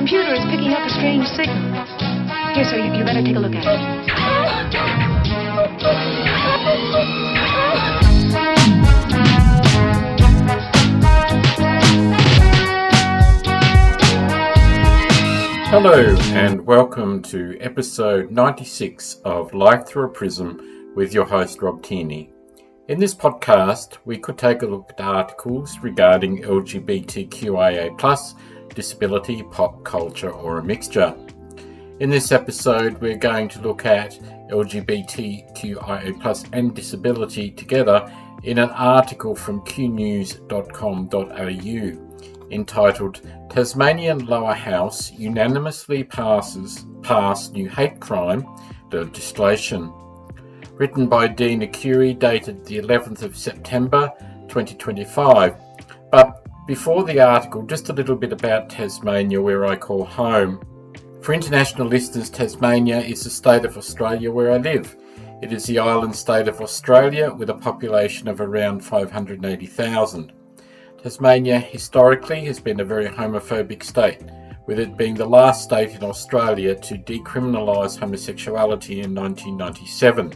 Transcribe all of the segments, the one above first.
computer is picking up a strange signal. Here, sir, you better take a look at it. Hello and welcome to episode 96 of Life Through a Prism with your host Rob Tierney. In this podcast, we could take a look at articles regarding LGBTQIA+, disability, pop culture or a mixture. In this episode, we're going to look at LGBTQIA+ and disability together in an article from qnews.com.au entitled Tasmanian Lower House unanimously passed new hate crime legislation. Written by Dean Acuri, dated the 11th of September 2025. But before the article, just a little bit about Tasmania, where I call home. For international listeners, Tasmania is the state of Australia where I live. It is the island state of Australia with a population of around 580,000. Tasmania historically has been a very homophobic state, with it being the last state in Australia to decriminalise homosexuality in 1997.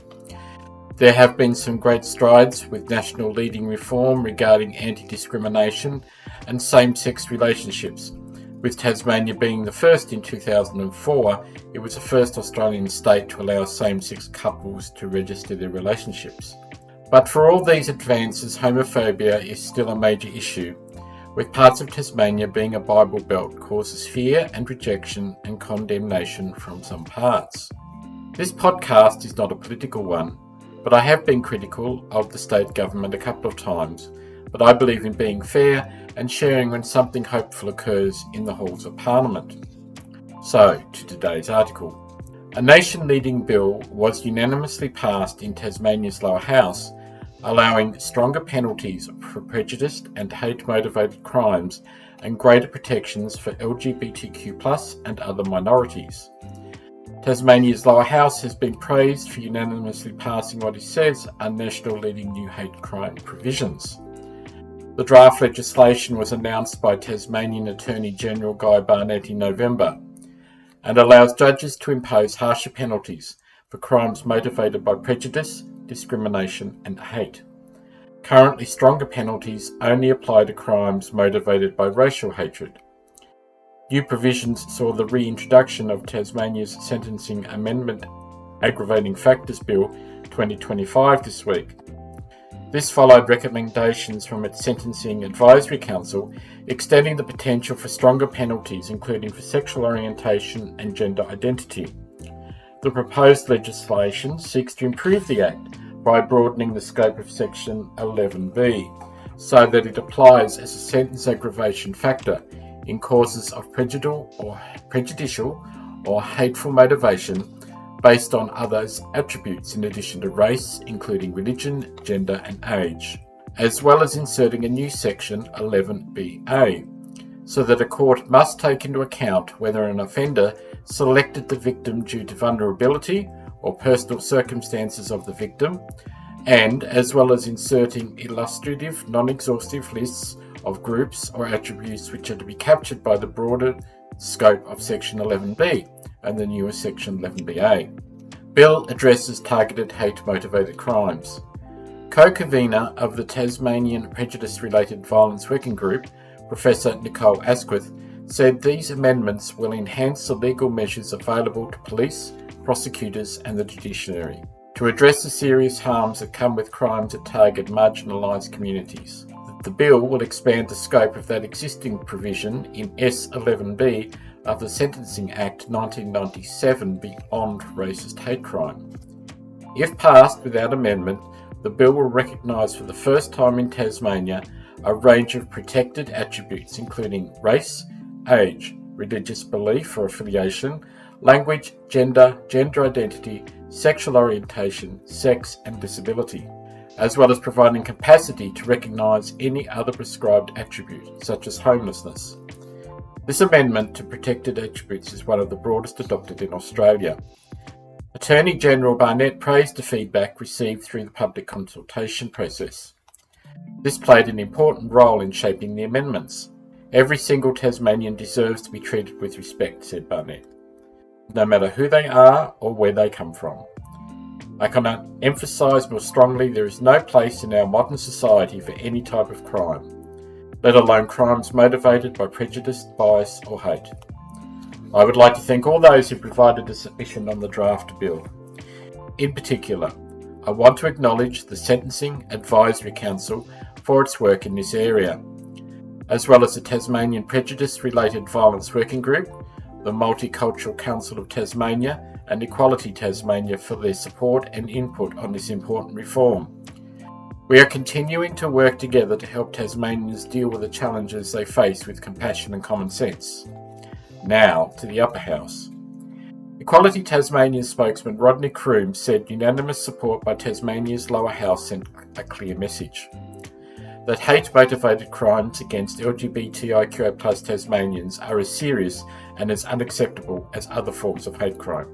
There have been some great strides with national leading reform regarding anti-discrimination and same-sex relationships. With Tasmania being the first in 2004, it was the first Australian state to allow same-sex couples to register their relationships. But for all these advances, homophobia is still a major issue, with parts of Tasmania being a Bible Belt causes fear and rejection and condemnation from some parts. This podcast is not a political one, but I have been critical of the state government a couple of times, but I believe in being fair and sharing when something hopeful occurs in the halls of Parliament. So, to today's article. A nation-leading bill was unanimously passed in Tasmania's Lower House, allowing stronger penalties for prejudiced and hate-motivated crimes and greater protections for LGBTQ+ and other minorities. Tasmania's Lower House has been praised for unanimously passing what it says are national-leading new hate crime provisions. The draft legislation was announced by Tasmanian Attorney General Guy Barnett in November, and allows judges to impose harsher penalties for crimes motivated by prejudice, discrimination and hate. Currently, stronger penalties only apply to crimes motivated by racial hatred. New provisions saw the reintroduction of Tasmania's Sentencing Amendment Aggravating Factors Bill 2025 this week. This followed recommendations from its Sentencing Advisory Council extending the potential for stronger penalties, including for sexual orientation and gender identity. The proposed legislation seeks to improve the Act by broadening the scope of Section 11B so that it applies as a sentence aggravation factor in causes of prejudicial or hateful motivation based on others' attributes in addition to race, including religion, gender and age, as well as inserting a new section 11BA, so that a court must take into account whether an offender selected the victim due to vulnerability or personal circumstances of the victim, and as well as inserting illustrative, non-exhaustive lists of groups or attributes which are to be captured by the broader scope of Section 11B and the newer Section 11BA. Bill addresses targeted hate-motivated crimes. Co-convener of the Tasmanian Prejudice-Related Violence Working Group, Professor Nicole Asquith, said these amendments will enhance the legal measures available to police, prosecutors and the judiciary to address the serious harms that come with crimes that target marginalised communities. The bill will expand the scope of that existing provision in S11B of the Sentencing Act 1997 beyond racist hate crime. If passed without amendment, the bill will recognise for the first time in Tasmania a range of protected attributes including race, age, religious belief or affiliation, language, gender identity, sexual orientation, sex and disability, as well as providing capacity to recognise any other prescribed attribute, such as homelessness. This amendment to protected attributes is one of the broadest adopted in Australia. Attorney General Barnett praised the feedback received through the public consultation process. This played an important role in shaping the amendments. Every single Tasmanian deserves to be treated with respect, said Barnett, no matter who they are or where they come from. I cannot emphasise more strongly there is no place in our modern society for any type of crime, let alone crimes motivated by prejudice, bias or hate. I would like to thank all those who provided a submission on the draft bill. In particular, I want to acknowledge the Sentencing Advisory Council for its work in this area, as well as the Tasmanian Prejudice-Related Violence Working Group, the Multicultural Council of Tasmania and Equality Tasmania for their support and input on this important reform. We are continuing to work together to help Tasmanians deal with the challenges they face with compassion and common sense. Now to the Upper House. Equality Tasmania spokesman Rodney Croom said unanimous support by Tasmania's Lower House sent a clear message that hate-motivated crimes against LGBTIQA+ Tasmanians are as serious and as unacceptable as other forms of hate crime.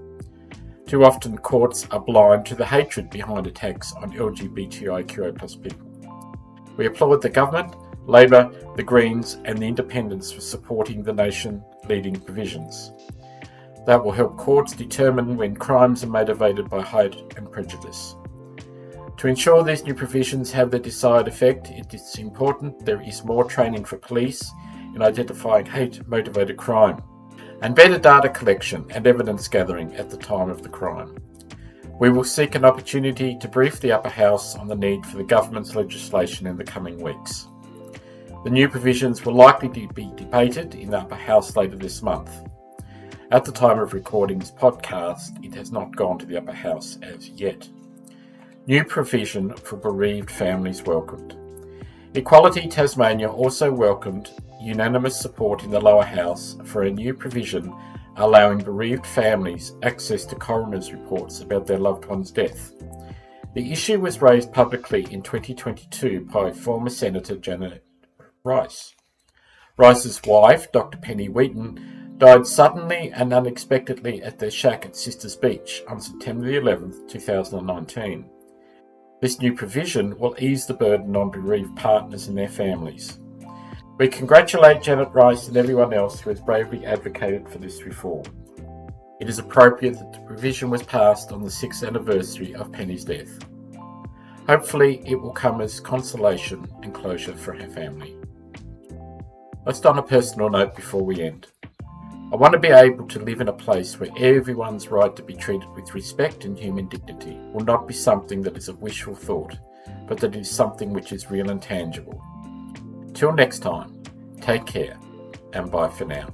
Too often courts are blind to the hatred behind attacks on LGBTIQA+ people. We applaud the government, Labor, the Greens and the Independents for supporting the nation-leading provisions. That will help courts determine when crimes are motivated by hate and prejudice. To ensure these new provisions have the desired effect, it is important there is more training for police in identifying hate-motivated crime, and better data collection and evidence gathering at the time of the crime. We will seek an opportunity to brief the Upper House on the need for the government's legislation in the coming weeks. The new provisions will likely be debated in the Upper House later this month. At the time of recording this podcast, it has not gone to the Upper House as yet. New provision for bereaved families welcomed. Equality Tasmania also welcomed unanimous support in the Lower House for a new provision allowing bereaved families access to coroner's reports about their loved one's death. The issue was raised publicly in 2022 by former Senator Janet Rice. Rice's wife, Dr. Penny Wheaton, died suddenly and unexpectedly at their shack at Sisters Beach on September 11, 2019. This new provision will ease the burden on bereaved partners and their families. We congratulate Janet Rice and everyone else who has bravely advocated for this reform. It is appropriate that the provision was passed on the 6th anniversary of Penny's death. Hopefully it will come as consolation and closure for her family. Just on a personal note before we end. I want to be able to live in a place where everyone's right to be treated with respect and human dignity will not be something that is a wishful thought, but that it is something which is real and tangible. Till next time, take care, and bye for now.